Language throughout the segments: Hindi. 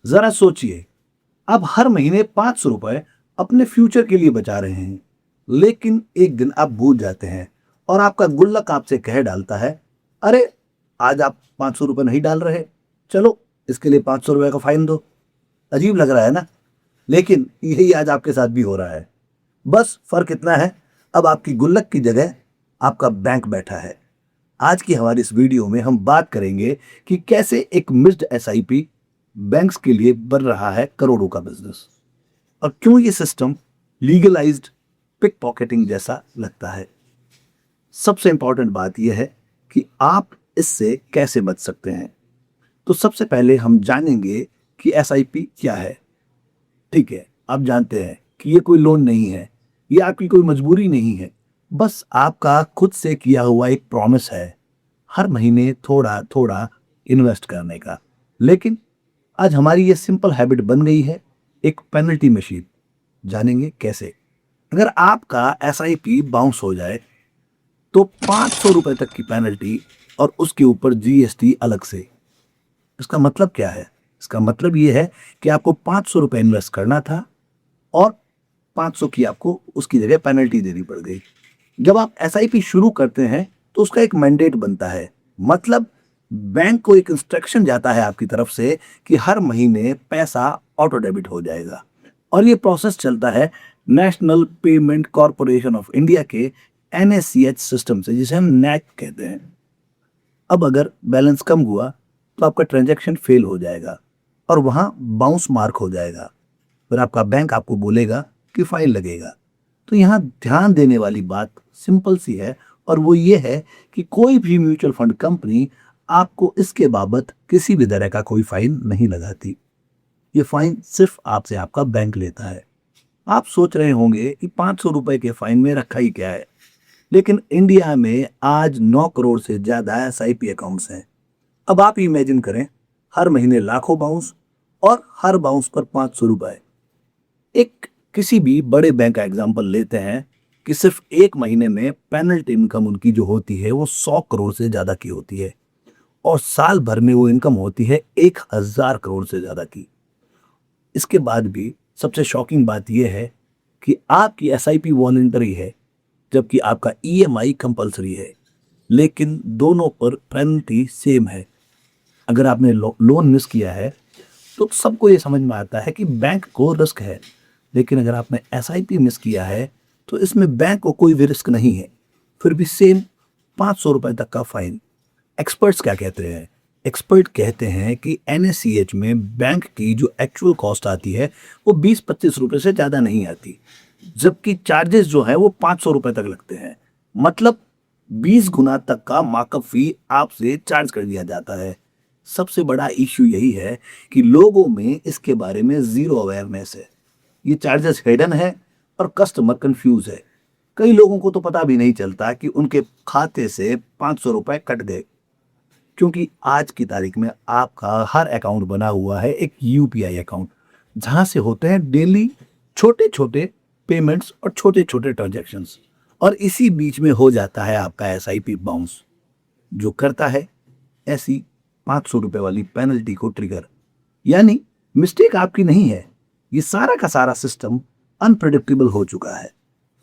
जरा सोचिए, आप हर महीने 500 रुपए अपने फ्यूचर के लिए बचा रहे हैं, लेकिन एक दिन आप भूल जाते हैं और आपका गुल्लक आपसे कह डालता है, अरे आज आप 500 रुपए नहीं डाल रहे, चलो इसके लिए 500 रुपए का फाइन दो। अजीब लग रहा है ना? लेकिन यही आज आपके साथ भी हो रहा है। बस फर्क इतना है, अब आपकी गुल्लक की जगह आपका बैंक बैठा है। आज की हमारी इस वीडियो में हम बात करेंगे कि कैसे एक मिस्ड एसआईपी बैंक्स के लिए बन रहा है करोड़ों का बिजनेस, और क्यों ये सिस्टम लीगलाइज्ड पिक पॉकेटिंग जैसा लगता है। सबसे इंपॉर्टेंट बात यह है कि आप इससे कैसे बच सकते हैं। तो सबसे पहले हम जानेंगे कि एसआईपी क्या है। ठीक है, आप जानते हैं कि ये कोई लोन नहीं है, ये आपकी कोई मजबूरी नहीं है, बस आपका खुद से किया हुआ एक प्रॉमिस है, हर महीने थोड़ा थोड़ा इन्वेस्ट करने का। लेकिन आज हमारी ये सिंपल हैबिट बन गई है एक पेनल्टी मशीन। जानेंगे कैसे। अगर आपका एसआईपी बाउंस हो जाए तो 500 रुपए तक की पेनल्टी और उसके ऊपर जीएसटी अलग से। इसका मतलब क्या है? इसका मतलब ये है कि आपको 500 रुपए इन्वेस्ट करना था और 500 की आपको उसकी जगह पेनल्टी देनी पड़ गई। जब आप एसआईपी शुरू करते हैं तो उसका एक मैंडेट बनता है, मतलब बैंक को एक इंस्ट्रक्शन जाता है आपकी तरफ से कि हर महीने पैसा ऑटो डेबिट हो जाएगा। और ये प्रोसेस चलता है national payment corporation of India के एनएसीएच सिस्टम से, जिसे हम नैक कहते हैं। अब अगर बैलेंस कम हुआ तो आपका ट्रांजैक्शन फेल हो जाएगा और वहां बाउंस मार्क हो जाएगा। फिर आपका बैंक आपको बोलेगा कि फाइन लगेगा। तो यहाँ ध्यान देने वाली बात सिंपल सी है, और वो ये है कि कोई भी म्यूचुअल फंड कंपनी आपको इसके बाबत किसी भी तरह का कोई फाइन नहीं लगाती। ये फाइन सिर्फ आपसे आपका बैंक लेता है। आप सोच रहे होंगे कि 500 रुपए के फाइन में रखा ही क्या है, लेकिन इंडिया में आज 9 करोड़ से ज्यादा एसआईपी अकाउंट्स हैं। अब आप इमेजिन करें, हर महीने लाखों बाउंस और हर बाउंस पर 500 रुपए। एक किसी भी बड़े बैंक का एग्जांपल लेते हैं कि सिर्फ एक महीने में पेनल्टी इनकम उनकी जो होती है वो 100 करोड़ से ज्यादा की होती है, और साल भर में वो इनकम होती है 1000 करोड़ से ज्यादा की। इसके बाद भी सबसे शॉकिंग बात यह है कि आपकी एसआईपी वॉलंटरी है, जबकि आपका ईएमआई कंपलसरी है, लेकिन दोनों पर पेनल्टी सेम है। अगर आपने लोन मिस किया है तो सबको ये समझ में आता है कि बैंक को रिस्क है, लेकिन अगर आपने एसआईपी मिस किया है तो इसमें बैंक को कोई भी रिस्क नहीं है, फिर भी सेम 500 रुपए तक का फाइन। एक्सपर्ट्स क्या कहते हैं? एक्सपर्ट कहते हैं कि एनएसीएच में बैंक की जो एक्चुअल कॉस्ट आती है वो 20-25 रुपए से ज़्यादा नहीं आती, जबकि चार्जेस जो है वो 500 रुपए तक लगते हैं। मतलब 20 गुना तक का मार्कअप फी आपसे चार्ज कर दिया जाता है। सबसे बड़ा इश्यू यही है कि लोगों में इसके बारे में जीरो अवेयरनेस है। ये चार्जेस हिडन है और कस्टमर कंफ्यूज है। कई लोगों को तो पता भी नहीं चलता कि उनके खाते से 500 रुपए कट गए, क्योंकि आज की तारीख में आपका हर अकाउंट बना हुआ है एक यूपीआई अकाउंट, जहां से होते हैं डेली छोटे छोटे पेमेंट्स और छोटे छोटे ट्रांजेक्शन्स, और इसी बीच में हो जाता है आपका एसआईपी बाउंस, जो करता है ऐसी 500 रुपए वाली पेनल्टी को ट्रिगर। यानी मिस्टेक आपकी नहीं है, ये सारा का सारा सिस्टम अनप्रिडिक्टेबल हो चुका है।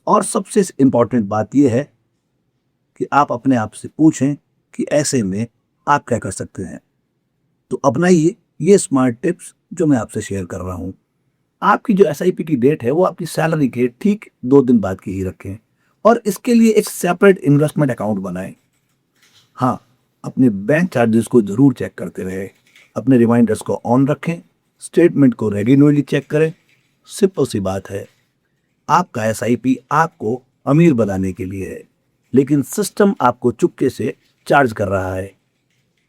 और सबसे इंपॉर्टेंट बात यह है कि आप अपने आप से पूछें कि ऐसे में आप क्या कर सकते हैं। तो अपनाइए ये स्मार्ट टिप्स जो मैं आपसे शेयर कर रहा हूं। आपकी जो एसआईपी की डेट है वो आपकी सैलरी के ठीक 2 दिन बाद की ही रखें, और इसके लिए एक सेपरेट इन्वेस्टमेंट अकाउंट बनाएं। हाँ, अपने बैंक चार्जेस को जरूर चेक करते रहे, अपने रिमाइंडर्स को ऑन रखें, स्टेटमेंट को रेगुलरली चेक करें। सिंपल सी बात है, आपका एसआईपी आपको अमीर बनाने के लिए है, लेकिन सिस्टम आपको चुपके से चार्ज कर रहा है।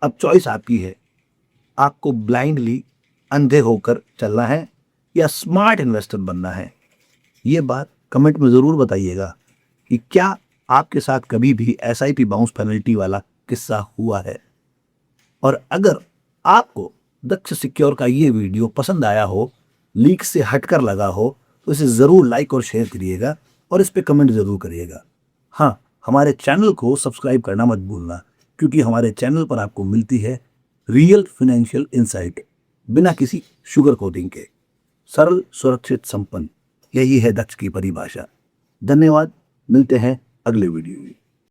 अब चॉइस आपकी है, आपको ब्लाइंडली अंधे होकर चलना है या स्मार्ट इन्वेस्टर बनना है। ये बात कमेंट में ज़रूर बताइएगा कि क्या आपके साथ कभी भी एसआईपी बाउंस पेनल्टी वाला किस्सा हुआ है। और अगर आपको दक्ष सिक्योर का ये वीडियो पसंद आया हो, लीक से हटकर लगा हो, तो इसे ज़रूर लाइक और शेयर करिएगा और इस पे कमेंट ज़रूर करिएगा। हाँ, हमारे चैनल को सब्सक्राइब करना मत भूलना, क्योंकि हमारे चैनल पर आपको मिलती है रियल फाइनेंशियल इंसाइट। बिना किसी शुगर कोटिंग के। सरल, सुरक्षित, संपन्न, यही है दक्ष की परिभाषा। धन्यवाद, मिलते हैं अगले वीडियो में।